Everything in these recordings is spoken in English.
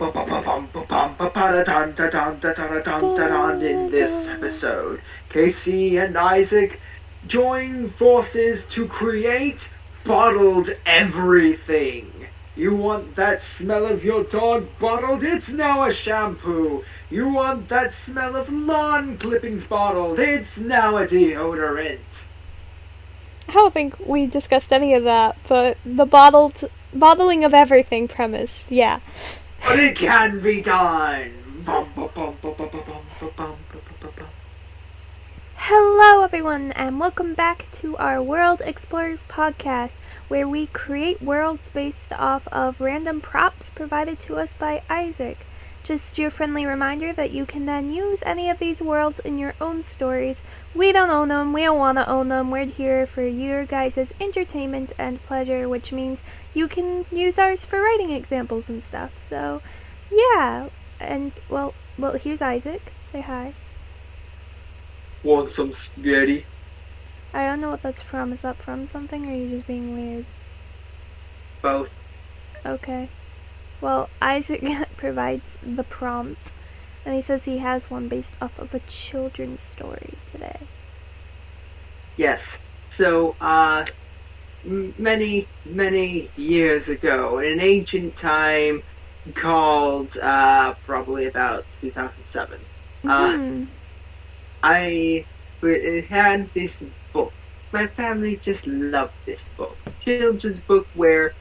In this episode, Casey and Isaac join forces to create bottled everything. You want that smell of your dog bottled? It's now a shampoo. You want that smell of lawn clippings bottled? It's now a deodorant. I don't think we discussed any of that, but the bottling of everything premise, yeah. But it can be done. Hello everyone, and welcome back to our World Explorers podcast, where we create worlds based off of random props provided to us by Isaac. Just your friendly reminder that you can then use any of these worlds in your own stories. We don't own them, we don't want to own them, we're here for your guys' entertainment and pleasure, which means you can use ours for writing examples and stuff. So, yeah, and, well, here's Isaac. Say hi. Want some spaghetti? I don't know what that's from. Is that from something, or are you just being weird? Both. Okay. Well, Isaac provides the prompt, and he says he has one based off of a children's story today. Yes. So, many years ago, in an ancient time called, probably about 2007, I had this book. My family just loved this book. Children's book where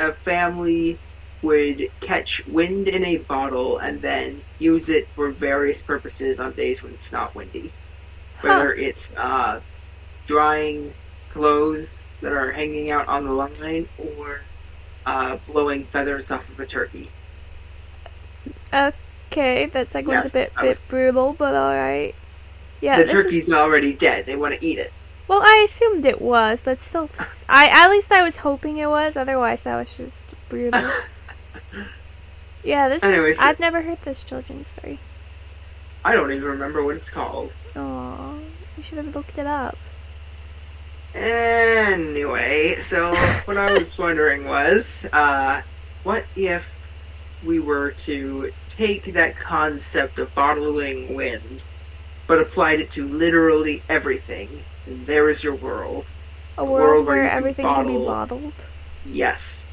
a family would catch wind in a bottle and then use it for various purposes on days when it's not windy. Whether it's drying clothes that are hanging out on the line or blowing feathers off of a turkey. Okay, that segment's a bit brutal, but alright. Yeah, the turkey's already dead. They want to eat it. Well, I assumed it was, but still, at least I was hoping it was. Otherwise, that was just brutal. Yeah, I've never heard this children's story. I don't even remember what it's called. Aw, you should have looked it up. Anyway, so what I was wondering was, what if we were to take that concept of bottling wind, but applied it to literally everything? And there is your world. A world where everything can be bottled? Yes.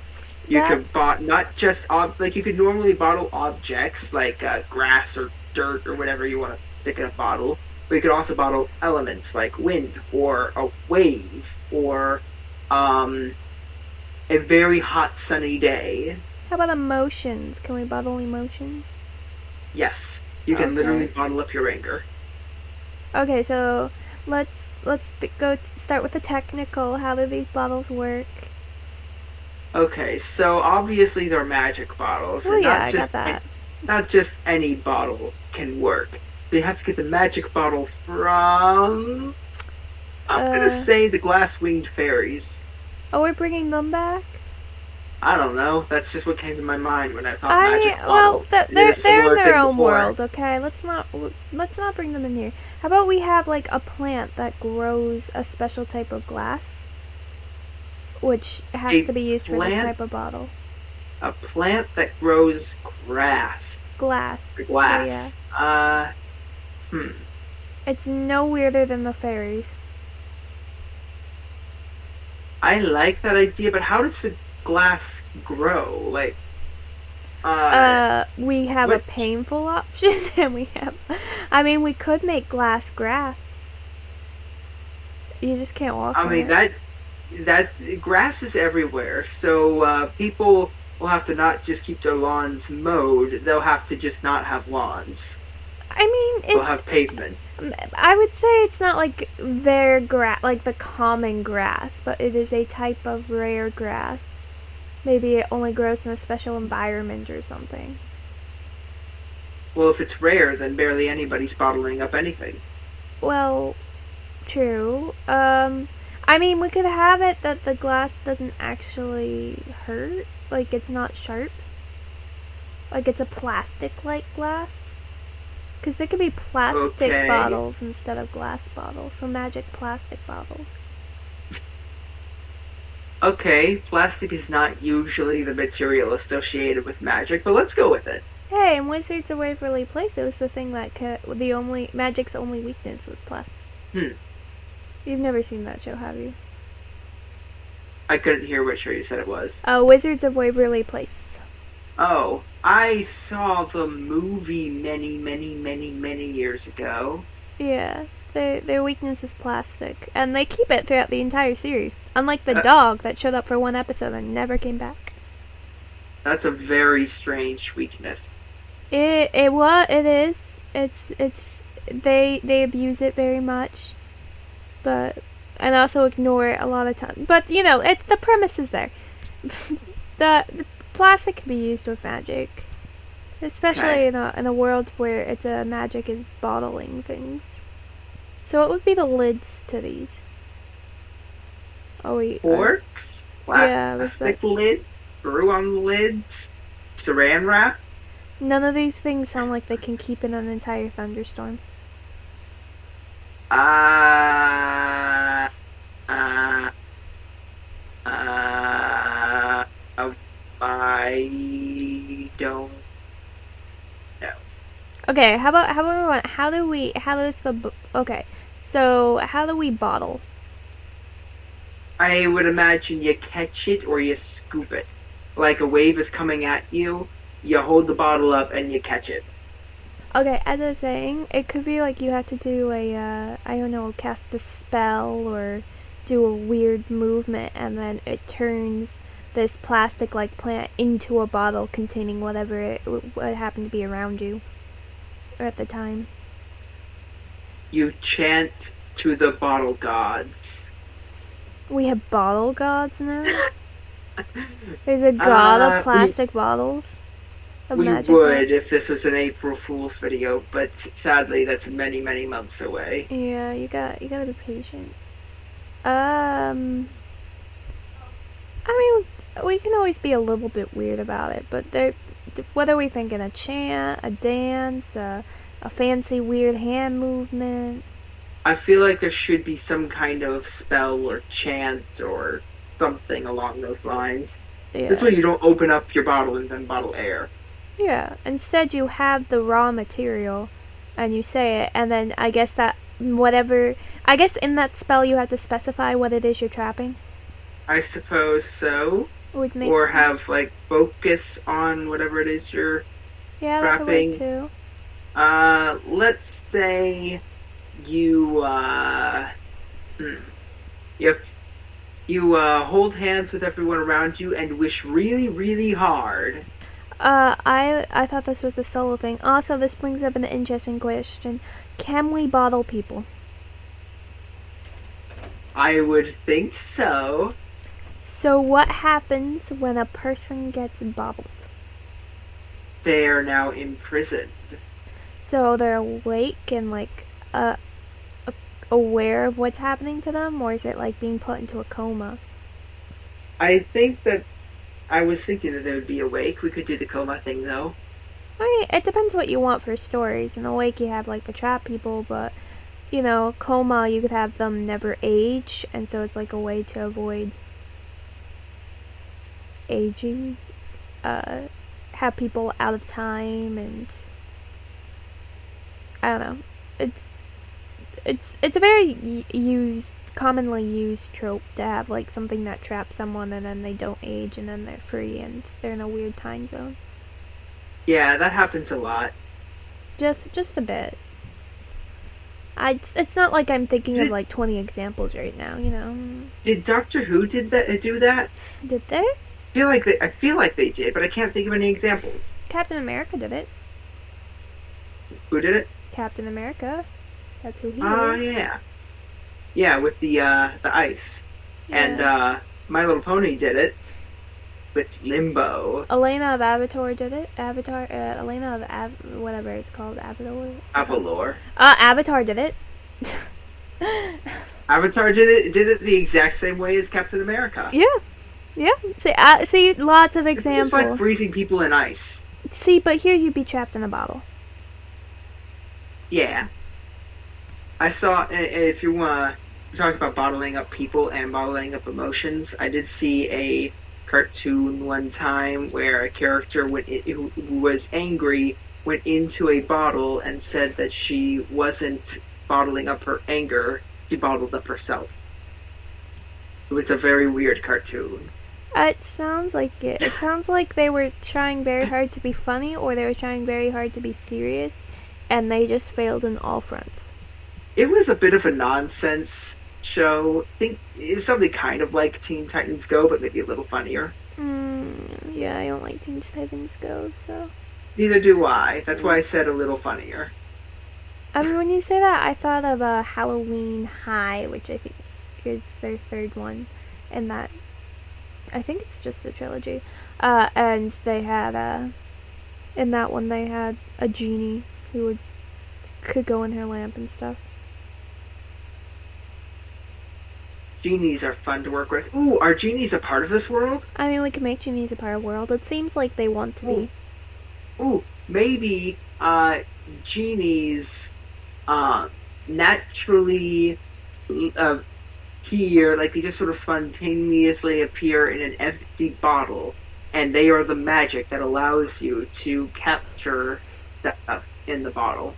You could not just you could normally bottle objects like grass or dirt or whatever you want to stick in a bottle, but you could also bottle elements like wind or a wave or a very hot sunny day. How about emotions? Can we bottle emotions? Yes. You can literally bottle up your anger. Okay, so let's start with the technical. How do these bottles work? Okay, so obviously they're magic bottles. Oh, yeah, I got that. Not just any bottle can work. So you have to get the magic bottle from... I'm gonna say the glass-winged fairies. Oh, we're bringing them back? I don't know. That's just what came to my mind when I thought magic bottle. Well, they're in their own world, okay? Let's not bring them in here. How about we have like a plant that grows a special type of glass, which has to be used for this type of bottle. A plant that grows grass. Glass. Glass. Yeah. It's no weirder than the fairies. I like that idea, but how does the glass grow? Like, we have a painful option, and we could make glass grass. You just can't walk on it. that grass is everywhere, so people will have to not just keep their lawns mowed, they'll have to just not have lawns. They'll have pavement. I would say it's not like their grass, like the common grass, but it is a type of rare grass. Maybe it only grows in a special environment or something. Well, if it's rare, then barely anybody's bottling up anything. Well, true. We could have it that the glass doesn't actually hurt. Like, it's not sharp. Like, it's a plastic-like glass. Because there could be plastic bottles instead of glass bottles. So magic plastic bottles. Okay, plastic is not usually the material associated with magic, but let's go with it. Hey, in Wizards of Waverly Place, it was the thing that the only magic's only weakness was plastic. Hmm. You've never seen that show, have you? I couldn't hear what show you said it was. Wizards of Waverly Place. Oh, I saw the movie many, many, many, many years ago. Yeah, their weakness is plastic, and they keep it throughout the entire series. Unlike the Uh, dog that showed up for one episode and never came back. that's a very strange weakness. It is. It's they abuse it very much, but and also ignore it a lot of times. But the premise is there. The plastic can be used with magic, especially Okay. in a world where magic is bottling things. So what would be the lids to these? Oh wait, Forks, yeah, was that? plastic lids, screw on the lids, saran wrap. None of these things sound like they can keep in an entire thunderstorm. Uh, uh, uh, I don't know. Okay, so how do we bottle? I would imagine you catch it or you scoop it. Like a wave is coming at you, you hold the bottle up and you catch it. Okay, as I was saying, it could be like you have to do I don't know, cast a spell or do a weird movement, and then it turns this plastic-like plant into a bottle containing what happened to be around you at the time. You chant to the bottle gods. We have bottle gods now? There's a god of Uh, we, plastic bottles of we magic. would if this was an April Fool's video, but sadly that's many, many months away. Yeah, you gotta be patient. Um, I mean, we can always be a little bit weird about it, but what are we thinking? A chant, a dance, a fancy weird hand movement? I feel like there should be some kind of spell or chant or something along those lines. This Yeah. way you don't open up your bottle and then bottle air. Yeah. Instead, you have the raw material, and you say it, and then I guess in that spell you have to specify what it is you're trapping. I suppose so. Would make Or sense. have like focus on whatever it is you're Yeah, that could trapping. work too. Let's say you hmm, you hold hands with everyone around you and wish really, really hard. I thought this was a solo thing. Also, this brings up an interesting question. Can we bottle people? I would think so. So what happens when a person gets bottled? They are now imprisoned. So they're awake and aware of what's happening to them, or is it like being put into a coma? I think that I was thinking that they would be awake. We could do the coma thing though. I mean, it depends what you want for stories. In awake, you have like the trap people, but coma, you could have them never age, and so it's like a way to avoid aging. Have people out of time, and I don't know. It's a very commonly used trope to have like something that traps someone and then they don't age and then they're free and they're in a weird time zone. Yeah, that happens a lot. Just a bit. It's not like I'm thinking of like 20 examples right now. Did Doctor Who do that? Did they? I feel like they did, but I can't think of any examples. Captain America did it. Who did it? Captain America. That's who he Oh is. yeah. Yeah, with the ice. Yeah. And My Little Pony did it with Limbo. Elena of Avatar did it. Elena of whatever it's called, Avatar. Avalor. Avatar did it. Avatar did it the exact same way as Captain America. Yeah. See, lots of It's examples. just like freezing people in ice. See, but here you'd be trapped in a bottle. Yeah. I saw, if you want we're talking about bottling up people and bottling up emotions. I did see a cartoon one time where a character who was angry went into a bottle and said that she wasn't bottling up her anger, she bottled up herself. It was a very weird cartoon. It sounds like it. It sounds like they were trying very hard to be funny, or they were trying very hard to be serious, and they just failed in all fronts. It was a bit of a nonsense show. I think it's something kind of like Teen Titans Go, but maybe a little funnier. Yeah, I don't like Teen Titans Go, so. Neither do I. That's why I said a little funnier. I mean, when you say that, I thought of Halloween High, which I think is their third one, and that I think it's just a trilogy. And they had in that one they had a genie who could go in her lamp and stuff. Genies are fun to work with. Ooh, are genies a part of this world? I mean, we can make genies a part of the world. It seems like they want to be. Ooh, maybe genies naturally appear, like they just sort of spontaneously appear in an empty bottle, and they are the magic that allows you to capture stuff in the bottle.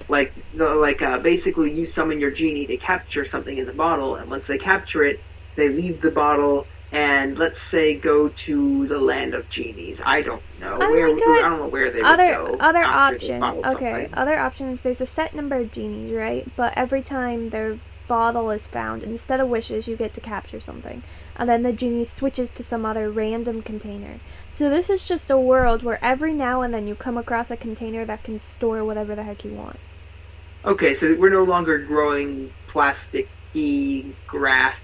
Basically, you summon your genie to capture something in the bottle, and once they capture it, they leave the bottle and let's say go to the land of genies. I don't know I don't know where they would go. Other option. Okay, something. other options. There's a set number of genies, right? But every time their bottle is found, instead of wishes, you get to capture something, and then the genie switches to some other random container. So this is just a world where every now and then you come across a container that can store whatever the heck you want. Okay, so we're no longer growing plasticky grass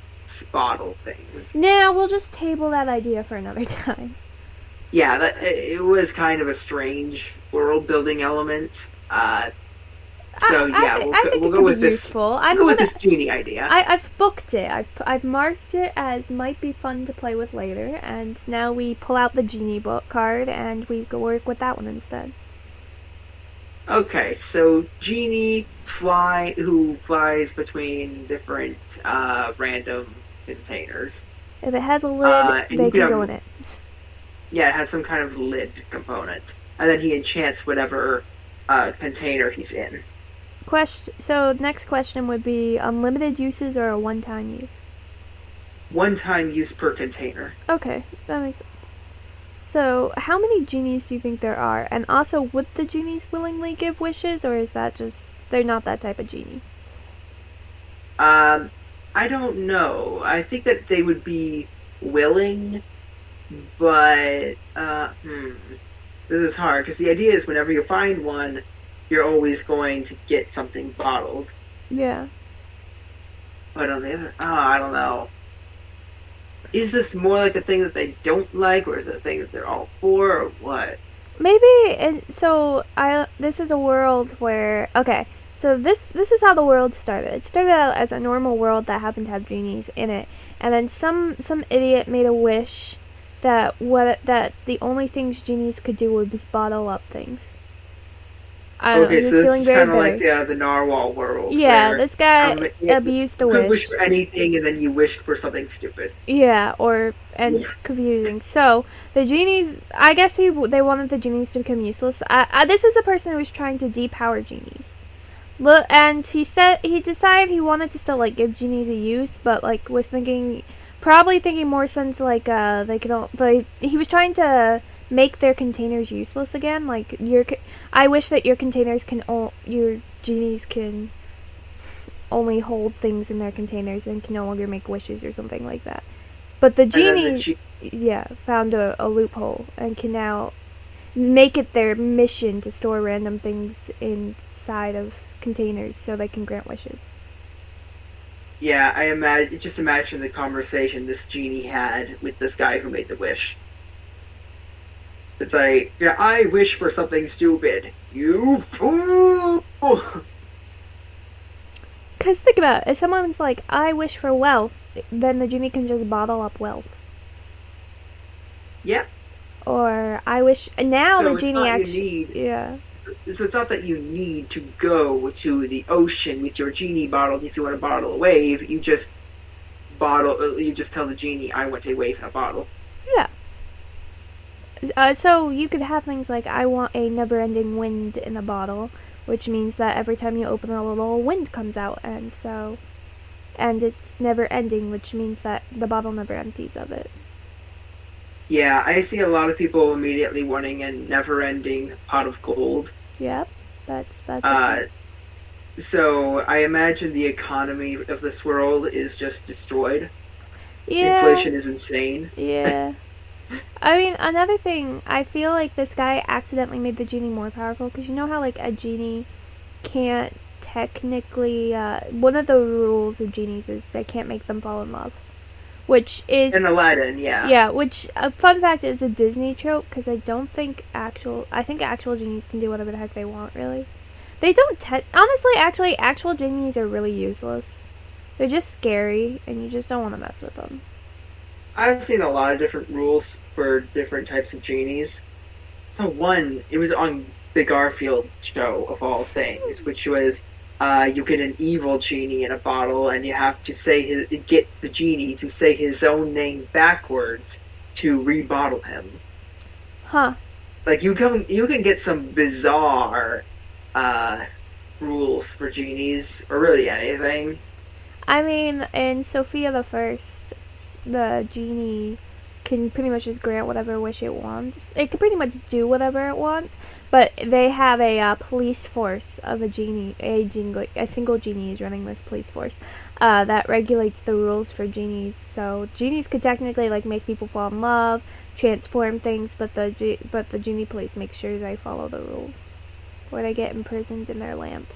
bottle things. Nah, we'll just table that idea for another time. Yeah, it was kind of a strange world building element. So yeah, I think we'll it go could with be this. useful. We'll go with this genie idea. I've booked it. I've marked it as might be fun to play with later, and now we pull out the genie book card and we go work with that one instead. Okay, so genie who flies between different random containers. If it has a lid, they can go in it. Yeah, it has some kind of lid component, and then he enchants whatever container he's in. So next question would be unlimited uses or a one-time use? One-time use per container. Okay, that makes sense. So, how many genies do you think there are? And also, would the genies willingly give wishes, or is that just they're not that type of genie? I don't know. I think that they would be willing, but this is hard because the idea is whenever you find one, you're always going to get something bottled. Yeah. But on the other, I don't know. Is this more like a thing that they don't like, or is it a thing that they're all for, or what? Maybe. So this is a world where So this is how the world started. It started out as a normal world that happened to have genies in it, and then some idiot made a wish that the only things genies could do was bottle up things. I don't know, he was so feeling it's very kind of like bitter. the narwhal world. Yeah, this guy abused a you could wish. wish for anything, and then you wish for something stupid. Yeah, confusing. So the genies, I guess they wanted the genies to become useless. This is a person who was trying to depower genies. Look, and he decided he wanted to still like give genies a use, but like was probably thinking more sense like he was trying to make their containers useless again. Like I wish that your containers your genies can only hold things in their containers and can no longer make wishes or something like that. But the genie, found a loophole and can now make it their mission to store random things inside of containers so they can grant wishes. Yeah, just imagine the conversation this genie had with this guy who made the wish. It's like, yeah, I wish for something stupid. You fool! Because think about it, if someone's like, I wish for wealth, then the genie can just bottle up wealth. Yep. Or I wish now So the genie actually so it's not that you need to go to the ocean with your genie bottles if you want to bottle a wave. You just tell the genie, I want a wave in a bottle. Yeah. So you could have things like, I want a never-ending wind in a bottle, which means that every time you open a little wind comes out, and it's never ending, which means that the bottle never empties of it. Yeah, I see a lot of people immediately wanting a never-ending pot of gold. Yep, that's a thing. Uh, so I imagine the economy of this world is just destroyed. Yeah, Inflation is insane. yeah. I mean, another thing, I feel like this guy accidentally made the genie more powerful, because you know how, like, a genie can't technically, one of the rules of genies is they can't make them fall in love. Which In is, Aladdin, yeah. yeah, which, a fun fact, is a Disney trope, because I think actual genies can do whatever the heck they want, really. They don't, honestly, actually, actual genies are really useless. They're just scary, and you just don't want to mess with them. I've seen a lot of different rules for different types of genies. One, it was on the Garfield show of all things, which was you get an evil genie in a bottle, and you have to get the genie to say his own name backwards to rebottle him. Huh. Like you can get some bizarre uh, rules for genies, or really anything. I mean, in Sophia the First, the genie can pretty much just grant whatever wish it wants. It can pretty much do whatever it wants, but they have a police force of a single genie is running this police force that regulates the rules for genies. So genies could technically like make people fall in love, transform things, but the genie police make sure they follow the rules, or they get imprisoned in their lamp.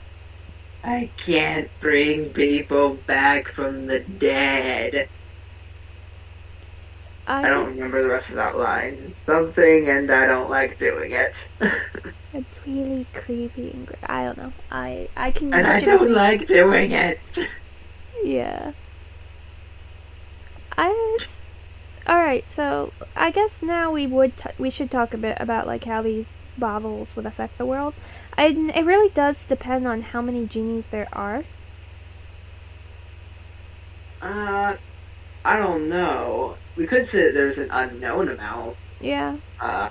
I can't bring people back from the dead. I I don't remember the rest of that line. Something, and I don't like doing it. It's really creepy and I don't know. I can And I picture this. don't like doing it. Yeah. I all right. So I guess now we should talk a bit about like how these bottles would affect the world. It really does depend on how many genies there are. Uh, I don't know. We could say that there's an unknown amount. Yeah, Uh,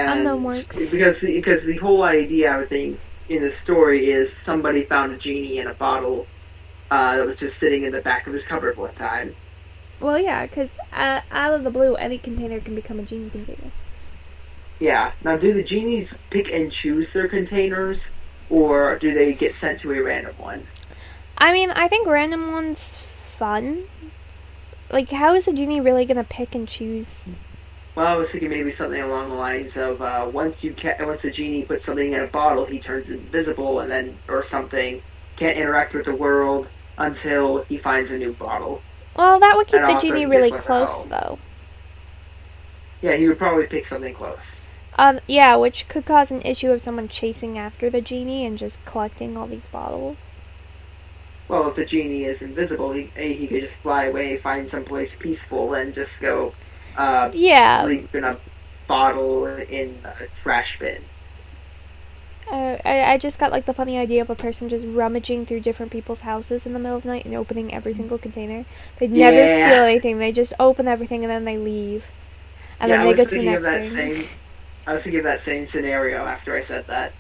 unknown and works. because the whole idea, I would think, in the story is somebody found a genie in a bottle that was just sitting in the back of his cupboard one time. Well, yeah, because out of the blue, any container can become a genie container. Yeah. Now, do the genies pick and choose their containers, or do they get sent to a random one? I mean, I think random ones fun. Like, how is a genie really gonna pick and choose? Well, I was thinking maybe something along the lines of once the genie puts something in a bottle, he turns invisible, and then or something can't interact with the world until he finds a new bottle. Well, that would keep And the also, genie he just really wants to close, home. though. Yeah, he would probably pick something close. Yeah, which could cause an issue of someone chasing after the genie and just collecting all these bottles. Well, if the genie is invisible, he could just fly away, find someplace peaceful, and just go Yeah, sleep in a bottle in a trash bin. I just got like the funny idea of a person just rummaging through different people's houses in the middle of the night and opening every single container. They'd never steal Yeah, anything. They just open everything and then they leave, and yeah. then I they was go to the thinking of next that thing. same. I was thinking of that same scenario after I said that.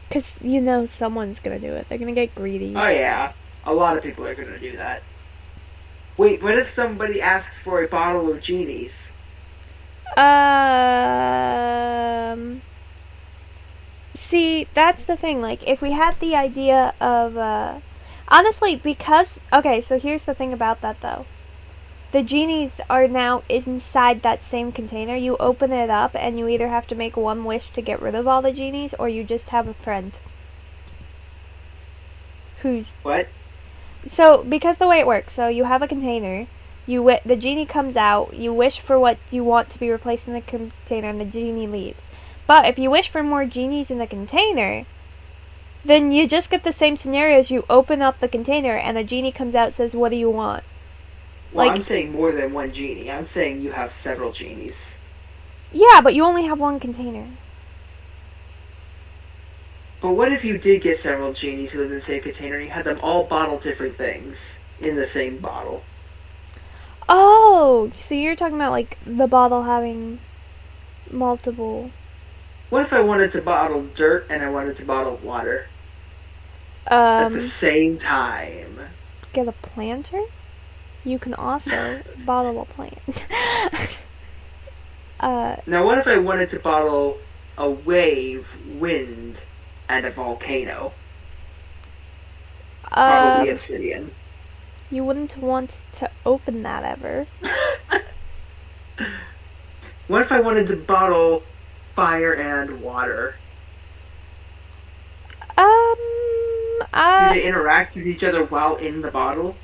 Cause you know someone's gonna do it. They're gonna get greedy. Oh yeah, a lot of people are going to do that. Wait, what if somebody asks for a bottle of genies? Um. See, that's the thing. Like, if we had the idea of, honestly, because, okay, so here's the thing about that, though. The genies are now inside that same container. You open it up, and you either have to make one wish to get rid of all the genies, or you just have a friend who's. What? So, because the way it works, so you have a container, the genie comes out, you wish for what you want to be replaced in the container, and the genie leaves. But if you wish for more genies in the container, then you just get the same scenario as you open up the container and the genie comes out and says, "What do you want?" Well, Like, I'm saying more than one genie. I'm saying you have several genies. yeah, but you only have one container. But what if you did get several genies who live in the same container and you had them all bottle different things in the same bottle? Oh, so you're talking about like the bottle having multiple. What if I wanted to bottle dirt and I wanted to bottle water at the Um, same time? get a planter? You can also bottle a plant. uh, Now, what if I wanted to bottle a wave, wind, and a volcano? Probably um, obsidian. you wouldn't want to open that ever. What if I wanted to bottle fire and water? Um, Do uh, they interact with each other while in the bottle?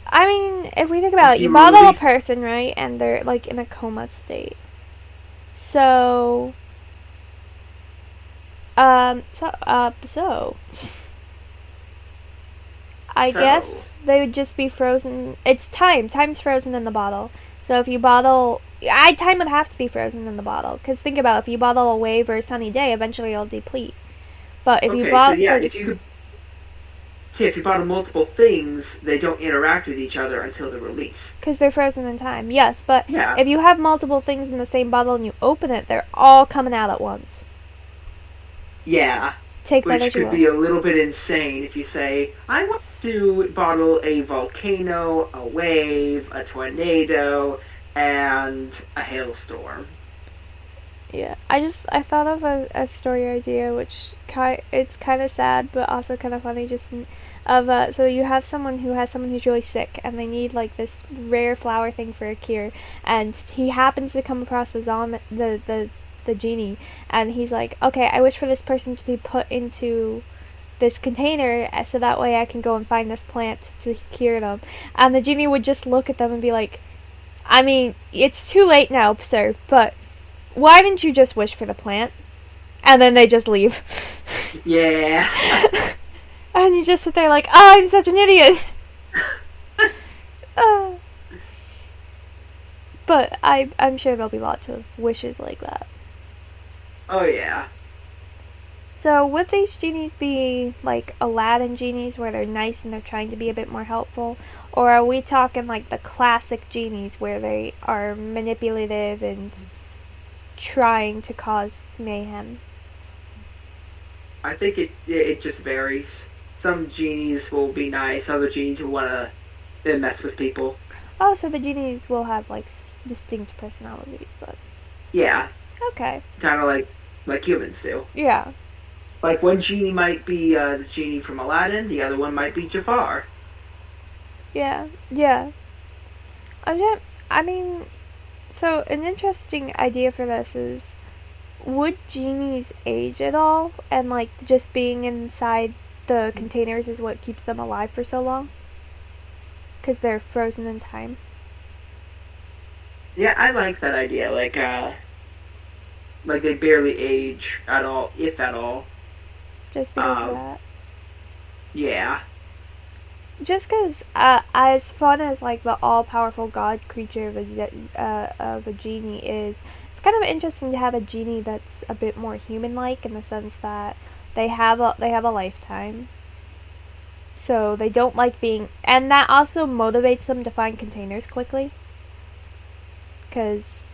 I mean, if we think about If it, you you bottle a release. person, right, and they're like in a coma state. So, so I guess So, they would just be frozen. It's time. Time's frozen in the bottle. So if you bottle, time would have to be frozen in the bottle. Because think about it, if you bottle a wave or a sunny day, eventually it'll deplete. But if you okay, so bottle, yeah, so if you could. See, if you bottle multiple things, they don't interact with each other until they're released. because they're frozen in time, yes. But Yeah, if you have multiple things in the same bottle and you open it, they're all coming out at once. yeah. Take that Which as you could will. be a little bit insane if you say, I want to bottle a volcano, a wave, a tornado, and a hailstorm. Yeah, I thought of a story idea, which it's kind of sad, but also kind of funny. Just of so you have someone who has someone who's really sick, and they need like this rare flower thing for a cure, and he happens to come across the genie, and he's like, okay, I wish for this person to be put into this container so that way I can go and find this plant to cure them. And the genie would just look at them and be like, I mean, it's too late now, sir, but why didn't you just wish for the plant? And then they just leave. Yeah. And you just sit there like, oh, I'm such an idiot. uh, but I'm sure there'll be lots of wishes like that. Oh, yeah. So would these genies be like Aladdin genies where they're nice and they're trying to be a bit more helpful? Or are we talking like the classic genies where they are manipulative and trying to cause mayhem? I think it just varies. Some genies will be nice, other genies will want to mess with people. Oh, so the genies will have like distinct personalities then. Yeah, Okay. kind of like humans do. Yeah. Like one genie might be the genie from Aladdin, the other one might be Jafar. Yeah. Yeah. I'm just, I mean, so an interesting idea for this is, would genies age at all? And like just being inside the containers is what keeps them alive for so long? Because they're frozen in time. Yeah, I like that idea. Like they barely age at all, if at all. Just because of Um, that. yeah, Just because, as fun as like the all-powerful god creature of a genie is, it's kind of interesting to have a genie that's a bit more human-like in the sense that they have a lifetime, so they don't like being, and that also motivates them to find containers quickly, because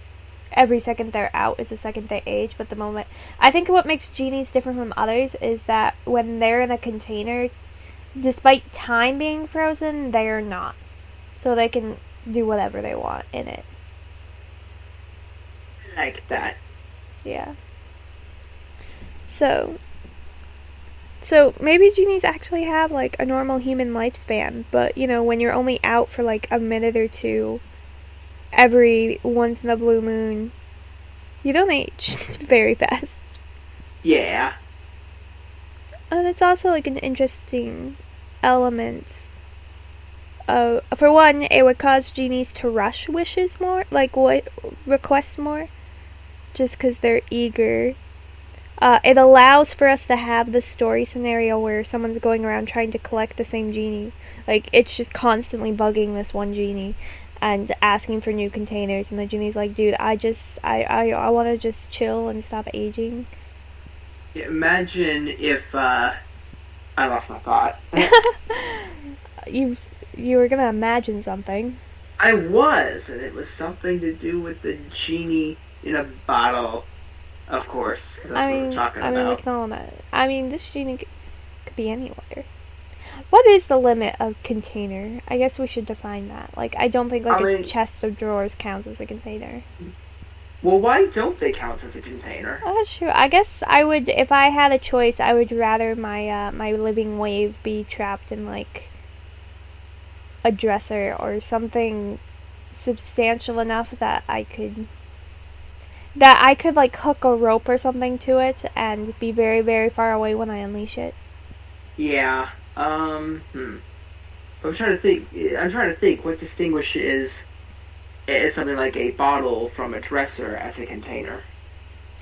every second they're out is a second they age. But the moment, I think what makes genies different from others is that when they're in a container, despite time being frozen, they are not. So they can do whatever they want in it. I like that. Yeah. So so maybe genies actually have like a normal human lifespan, but you know, when you're only out for like a minute or two every once in a blue moon, you don't age very fast. Yeah, And it's also like an interesting element. For one, it would cause genies to rush wishes more, like what request more, just because they're eager. It allows for us to have the story scenario where someone's going around trying to collect the same genie. Like, it's just constantly bugging this one genie and asking for new containers. And the genie's like, dude, I want to just chill and stop aging. Imagine if I lost my thought. you you were gonna imagine something. I was, and it was something to do with the genie in a bottle, of course, because that's what we're talking We about. can all imagine. This genie could be anywhere. What is the limit of container? I guess we should define that. Like, I don't think like I a mean, chest of drawers counts as a container. well, why don't they count as a container? Oh, that's true. I guess I would, if I had a choice, I would rather my living wave be trapped in like a dresser or something substantial enough that I could like hook a rope or something to it and be very very far away when I unleash it. Yeah. I'm trying to think. I'm trying to think what distinguishes something like a bottle from a dresser as a container.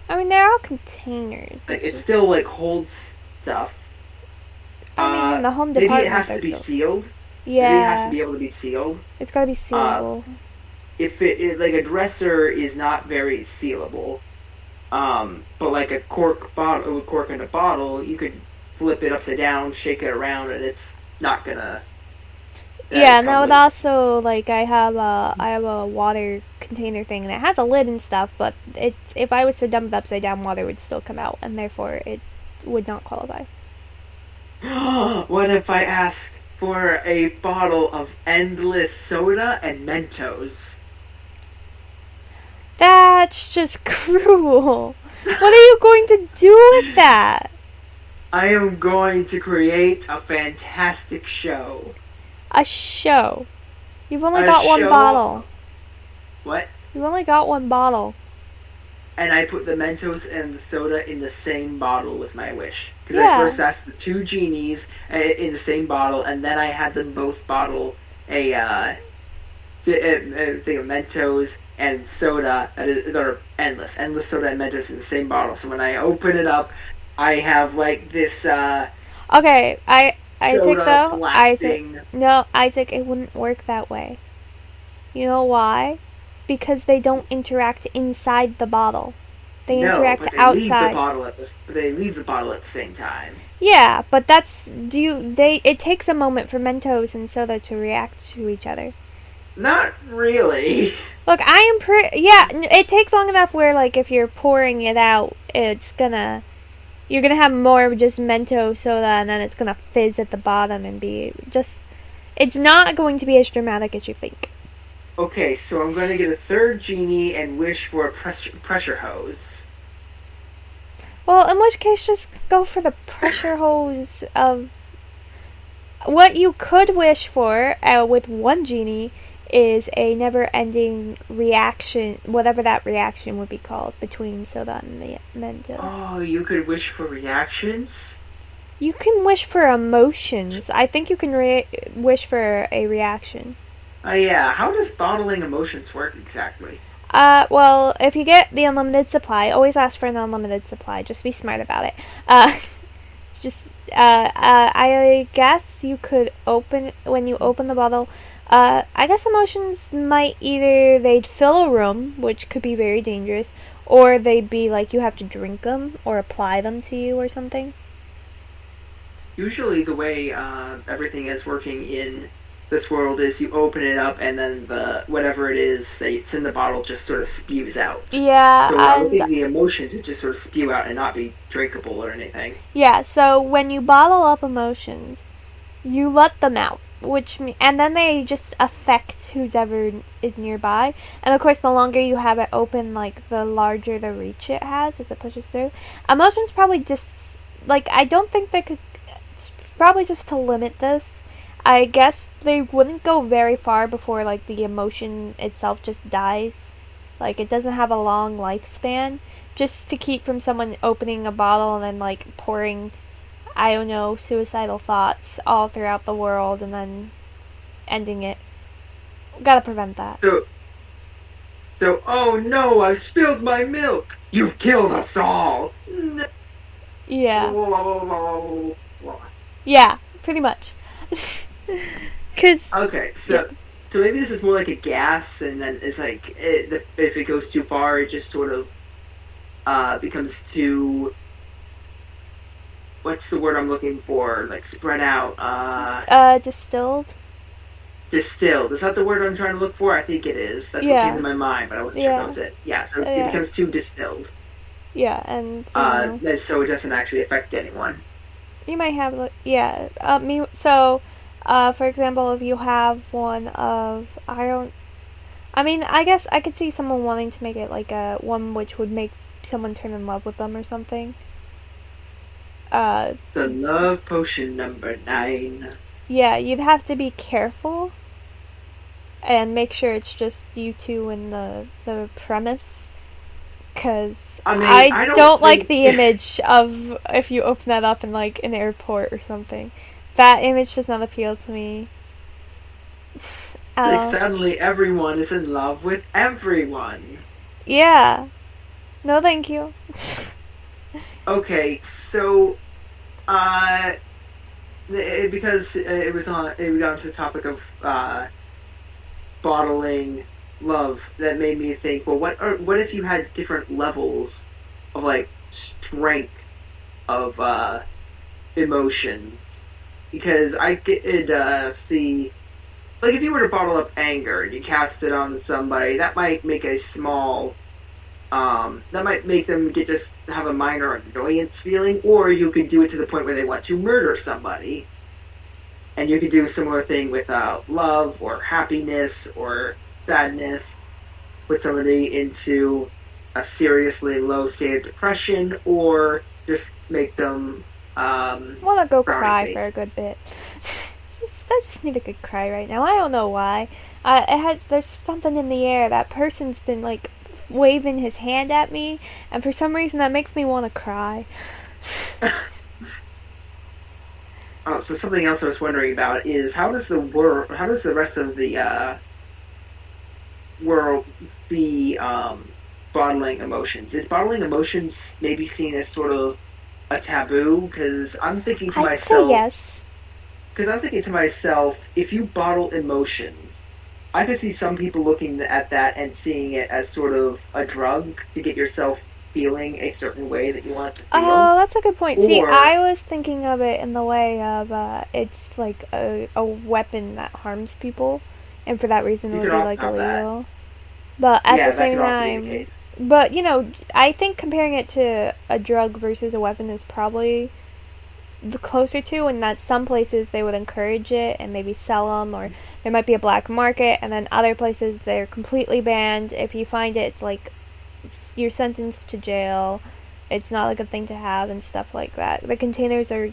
They're all containers. Like It's it just, still like holds stuff. in the home Maybe it department, has to there's be still. sealed. Maybe it has to Yeah, be able to be sealed. it's gotta be Uh, sealable. if it like a dresser is not very sealable, but like a cork bottle, with cork in a bottle, you could flip it upside down, shake it around, and it's not gonna. Yeah, It no, it probably. also like I have a water container thing and it has a lid and stuff, but it's if I was to dump it upside down, water would still come out, and therefore it would not qualify. What if I asked for a bottle of endless soda and Mentos? That's just cruel. What are you going to do with that? I am going to create a fantastic show. A show. You've only A got one show. bottle. What? You've only got one bottle. And I put the Mentos and the soda in the same bottle with my wish. Because I Yeah. first asked for two genies in the same bottle, and then I had them both bottle a thing of Mentos and soda that are endless soda and Mentos in the same bottle. So when I open it up, I have like this Okay, Isaac soda though, Isaac. blasting. No, Isaac, it wouldn't work that way. You know why? Because they don't interact inside the bottle. They No, interact but outside. they leave the bottle at the same time. Yeah, but that's it takes a moment for Mentos and soda to react to each other. Not really. Look, I am yeah, it takes long enough where like if you're pouring it out, you're gonna have more of just Mentos soda and then it's gonna fizz at the bottom and be just it's not going to be as dramatic as you think. Okay, so I'm going to get a third genie and wish for a pressure hose. Well, in which case just go for the pressure hose of what you could wish for with one genie is a never-ending reaction, whatever that reaction would be called, between soda and Mentos. Oh, you could wish for reactions? You can wish for emotions. I think you can wish for a reaction. Oh, yeah. How does bottling emotions work exactly? Well, if you get the unlimited supply, always ask for an unlimited supply. Just be smart about it. Uh, just, I guess you could when you open the bottle, I guess emotions might they'd fill a room, which could be very dangerous, or they'd be like you have to drink them or apply them to you or something. Usually, the way everything is working in this world is you open it up and then the whatever it is that's in the bottle just sort of spews out. Yeah, So I would and think the emotions would just sort of spew out and not be drinkable or anything. yeah, so when you bottle up emotions, you let them out, and then they just affect whoever is nearby. And of course, the longer you have it open, like the larger the reach it has as it pushes through. Emotions probably just like I don't think they could. It's probably just to limit this. I guess they wouldn't go very far before like the emotion itself just dies. Like it doesn't have a long lifespan. Just to keep from someone opening a bottle and then like pouring, I don't know, suicidal thoughts all throughout the world and then ending it. Gotta prevent that. Oh no, I've spilled my milk! You killed us all! No. Yeah. Yeah, pretty much. Cause Okay, yeah. so maybe this is more like a gas, and then it's like if it goes too far, it just sort of becomes too what's the word I'm looking for? Like spread out. Distilled. Distilled. Is that the word I'm trying to look for? I think it is. That's what came Yeah. to my mind, but I wasn't sure if that Yeah. was it. Yeah, so it Yeah. becomes too distilled. Yeah, and And so it doesn't actually affect anyone. you might have yeah. For example, if you have one of I don't. I mean, I guess I could see someone wanting to make it like a one which would make someone turn in love with them or something. Uh, The love potion number 9. yeah, you'd have to be careful and make sure it's just you two in the premise, because I mean, I I don't don't like think the image of if you open that up in like an airport or something. That image does not appeal to me at like all. suddenly everyone is in love with everyone. Yeah, no, thank you. Okay, so uh, because it got to the topic of bottling love, that made me think, well, what if you had different levels of like strength of emotions? Because I could see, like, if you were to bottle up anger and you cast it on somebody, that might make a small that might make them get just have a minor annoyance feeling, or you could do it to the point where they want to murder somebody. And you could do a similar thing with love or happiness or sadness, put somebody into a seriously low state of depression, or just make them Want to go frowny cry for a face. good bit. I just need a good cry right now. I don't know why. There's something in the air. That person's been like waving his hand at me, and for some reason that makes me want to cry. So something else I was wondering about is how does the rest of the world see bottling emotions? Is bottling emotions maybe seen as sort of a taboo? I'd say yes. Because I'm thinking to myself, if you bottle emotions, I could see some people looking at that and seeing it as sort of a drug to get yourself feeling a certain way that you want to feel. Oh, that's a good point. See, Or I was thinking of it in the way of it's like a weapon that harms people, and for that reason it you would could be also like have that. illegal. But at the Yeah, that same could also be the time, case. but I think comparing it to a drug versus a weapon is probably the closer to, and that some places they would encourage it and maybe sell them, or there might be a black market, and then other places they're completely banned. If you find it, it's like you're sentenced to jail. It's not a good thing to have and stuff like that. The containers are.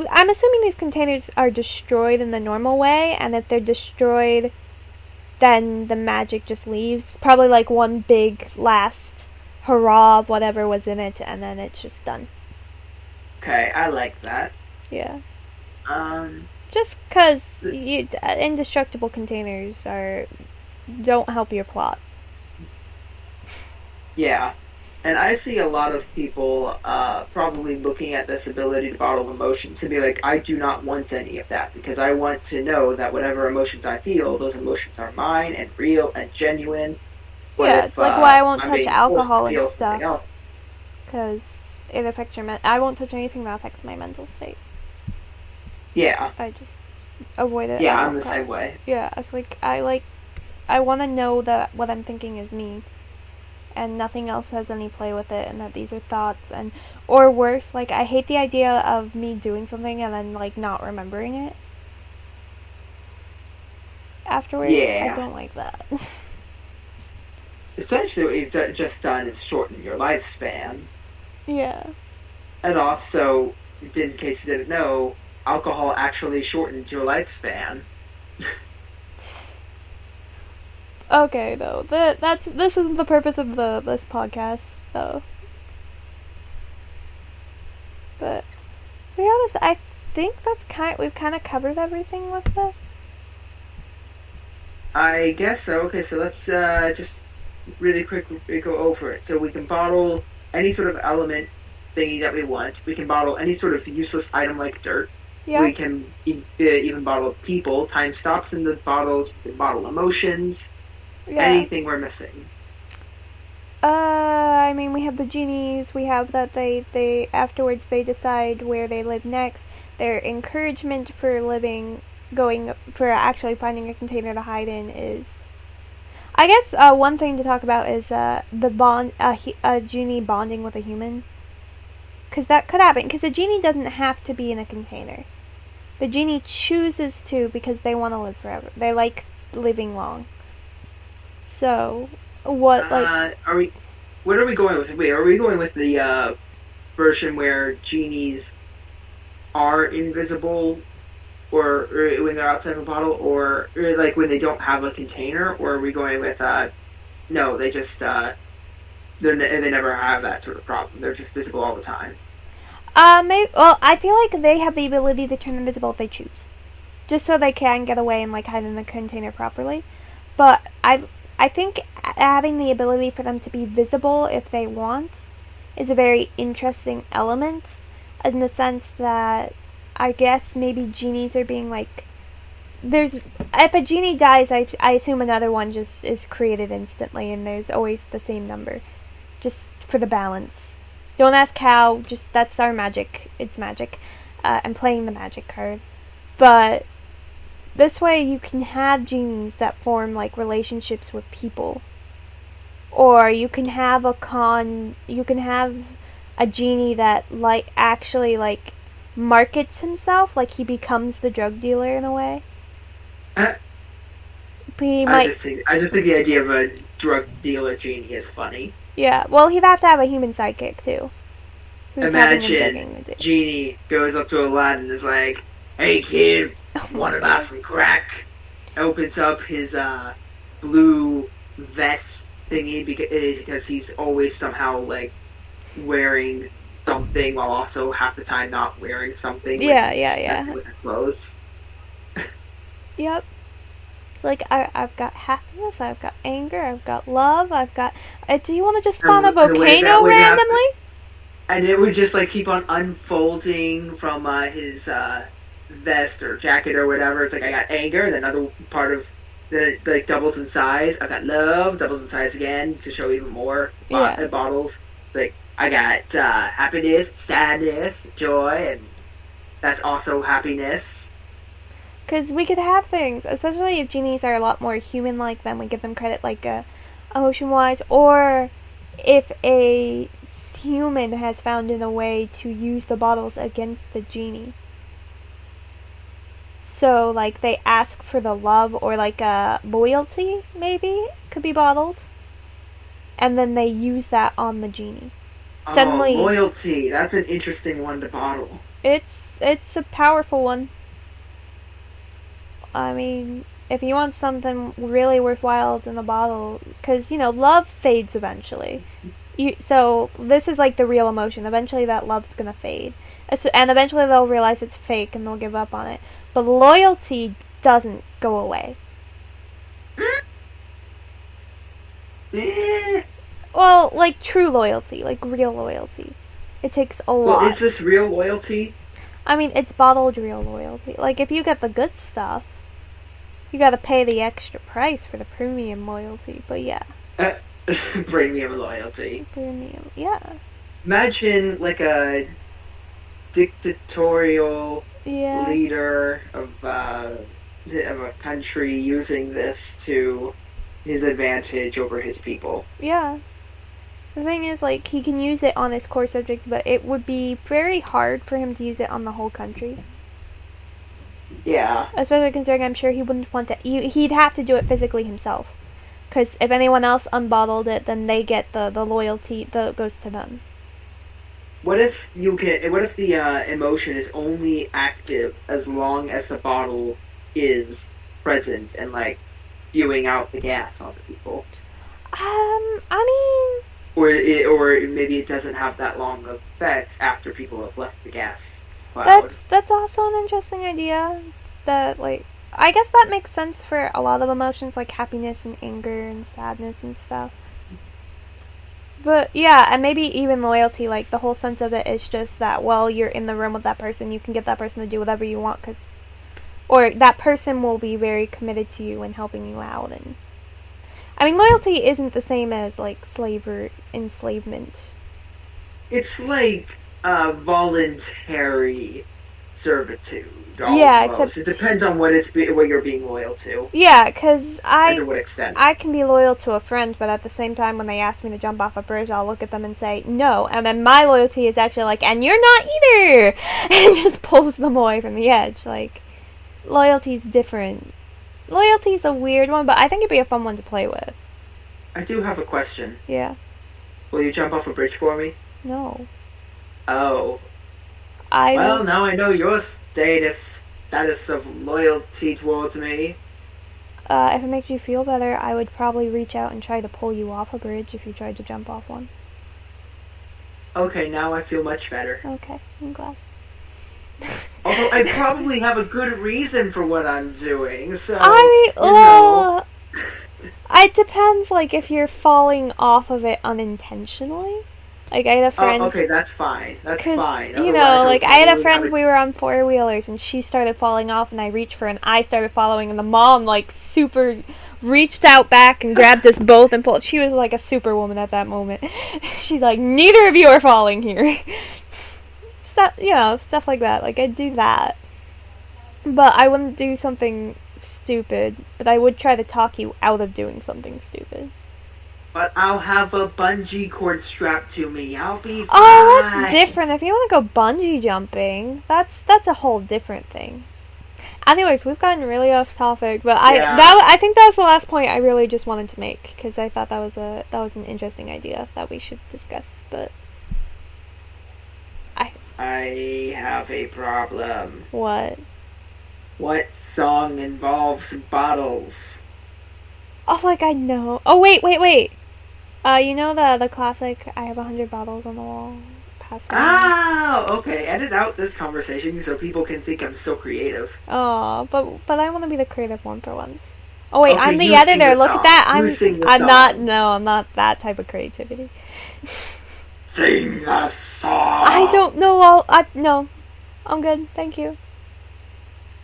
I'm assuming these containers are destroyed in the normal way, and if they're destroyed, then the magic just leaves. Probably like one big last hurrah of whatever was in it, and then it's just done. Okay, I like that. Yeah. Um, Just because indestructible containers are don't help your plot. yeah. And I see a lot of people probably looking at this ability to bottle emotions and be like, I do not want any of that because I want to know that whatever emotions I feel, those emotions are mine and real and genuine. But Yeah, if it's like why I won't I'm touch being forced to alcohol and feel something stuff, else, because it affects your I won't touch anything that affects my mental state. yeah, I just avoid it yeah, at all I'm the same costs. way. Yeah, it's like I want to know that what I'm thinking is me, and nothing else has any play with it, and that these are thoughts, and or worse, like I hate the idea of me doing something and then like not remembering it afterwards. I Yeah. don't like that. Essentially, what you've just done is shorten your lifespan. Yeah. And also, in case you didn't know, alcohol actually shortens your lifespan. Okay, though. This isn't the purpose of this podcast, though. But so yeah, I think we've kind of covered everything with this. I guess so. Okay, so let's just really quickly go over it. So we can bottle any sort of element thingy that we want. We can bottle any sort of useless item like dirt. Yeah. We can even bottle people. Time stops in the bottles. We can bottle emotions. Yeah. Anything we're missing. I mean, we have the genies. We have that they afterwards they decide where they live next. Their encouragement for living, going for actually finding a container to hide in is. I guess one thing to talk about is the bond, a genie bonding with a human, because that could happen. Because a genie doesn't have to be in a container. The genie chooses to because they want to live forever. They like living long. So, what like Are we? What are we going with? Wait, are we going with the version where genies are invisible, or when they're outside of a bottle, or like when they don't have a container, or are we going with no, they just they never have that sort of problem. They're just visible all the time. maybe, well, I feel like they have the ability to turn invisible if they choose, just so they can get away and like hide in the container properly. But I think having the ability for them to be visible if they want is a very interesting element, in the sense that I guess maybe genies are being like there's if a genie dies, I assume another one just is created instantly, and there's always the same number, just for the balance. Don't ask how. Just that's our magic. It's magic. I'm playing the magic card, but this way you can have genies that form like relationships with people, or you can have You can have a genie that like actually like markets himself, like he becomes the drug dealer in a way. Uh, He might. I just think the idea of a drug dealer genie is funny. Yeah, well, he'd have to have a human sidekick too, who's having him Imagine digging the dig. Genie goes up to Aladdin and is like, "Hey kid, Oh my want to buy god. some crack?" Opens up his blue vest thingy because he's always somehow like wearing something while also half the time not wearing something when Yeah, he's yeah, yeah. with his clothes. Yep. It's like I've got happiness, I've got anger, I've got love, I've got. Do you want to just spawn a And the way volcano that would have to, randomly? and it would just like keep on unfolding from his vest or jacket or whatever. It's like I got anger, and another part of then it like doubles in size. I got love, doubles in size again to show even more Yeah. bottles. Like I got happiness, sadness, joy, and that's also happiness. Because we could have things, especially if genies are a lot more human-like than we give them credit, like emotion-wise, or if a human has found in a way to use the bottles against the genie. So, like, they ask for the love or, like, loyalty, maybe, could be bottled. And then they use that on the genie. Oh, Suddenly, loyalty. That's an interesting one to bottle. it's a powerful one. I mean, if you want something really worthwhile in a bottle, because, love fades eventually. So, this is like the real emotion. Eventually, that love's gonna fade. And eventually, they'll realize it's fake and they'll give up on it. But loyalty doesn't go away. Eh. Well, like true loyalty, like real loyalty. It takes a Well, lot. is this real loyalty? I mean, it's bottled real loyalty. Like, if you get the good stuff, you gotta pay the extra price for the premium loyalty. But yeah. Uh, Premium loyalty. Premium, yeah. Imagine like a dictatorial Yeah. leader of a country using this to his advantage over his people. Yeah. The thing is, like, he can use it on his core subjects, but it would be very hard for him to use it on the whole country. Yeah. Especially considering I'm sure he wouldn't want to. He'd have to do it physically himself. Because if anyone else unbottled it, then they get the loyalty that goes to them. What if the emotion is only active as long as the bottle is present and like spewing out the gas onto people, I or maybe it doesn't have that long of effect after people have left the gas mean, cloud. that's also an interesting idea. That, like, I guess that makes sense for a lot of emotions, like happiness and anger and sadness and stuff. But yeah, and maybe even loyalty, like the whole sense of it is just that, well, you're in the room with that person, you can get that person to do whatever you want, or that person will be very committed to you and helping you out. And I mean, loyalty isn't the same as like enslavement. It's like voluntary servitude Yeah, almost. It except depends on what you're being loyal to yeah, cause and to what extent. I can be loyal to a friend, but at the same time, when they ask me to jump off a bridge, I'll look at them and say no, and then my loyalty is actually like, and you're not either, and just pulls them away from the edge. Like loyalty's different. Loyalty's a weird one, but I think it'd be a fun one to play with. I do have a question. Yeah. Will you jump off a bridge for me? No. Oh. I Well, will. now I know your status of loyalty towards me. If it makes you feel better, I would probably reach out and try to pull you off a bridge if you tried to jump off one. Okay, now I feel much better. Okay, I'm glad. Although I probably have a good reason for what I'm doing, so I mean, you know. it depends. Like if you're falling off of it unintentionally. Like I had a Oh, friend, okay, that's fine. That's cause fine. you Otherwise, know, I would like I had a probably have friend. it. We were on 4-wheelers, and she started falling off, and I reached for her, and I started following, and the mom like super reached out back and grabbed us both and pulled. She was like a superwoman at that moment. She's like, neither of you are falling here. Stuff, stuff like that. Like I'd do that, but I wouldn't do something stupid. But I would try to talk you out of doing something stupid. But I'll have a bungee cord strapped to me. I'll be Oh, that's fine. different. If you want to go bungee jumping, that's a whole different thing. Anyways, we've gotten really off topic, but Yeah, I think that was the last point I really just wanted to make because I thought that was an interesting idea that we should discuss. But I I have a problem. what? What song involves bottles? Oh, like I know. Oh wait. You know the classic "I have 100 bottles on the wall, pass me one." Oh, okay. Edit out this conversation so people can think I'm so creative. Oh, but I want to be the creative one for once. Oh wait, Okay, I'm the you sing editor. the Look at song. that. You sing the I'm not. song. No, I'm not that type of creativity. Sing a I song. don't know. All I no. I'm good. Thank you.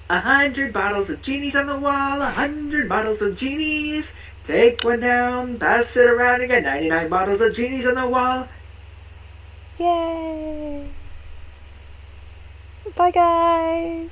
100 bottles of genies on the wall. 100 bottles of genies. Take one down, pass it around again. 99 bottles of genies on the wall. Yay. Bye guys.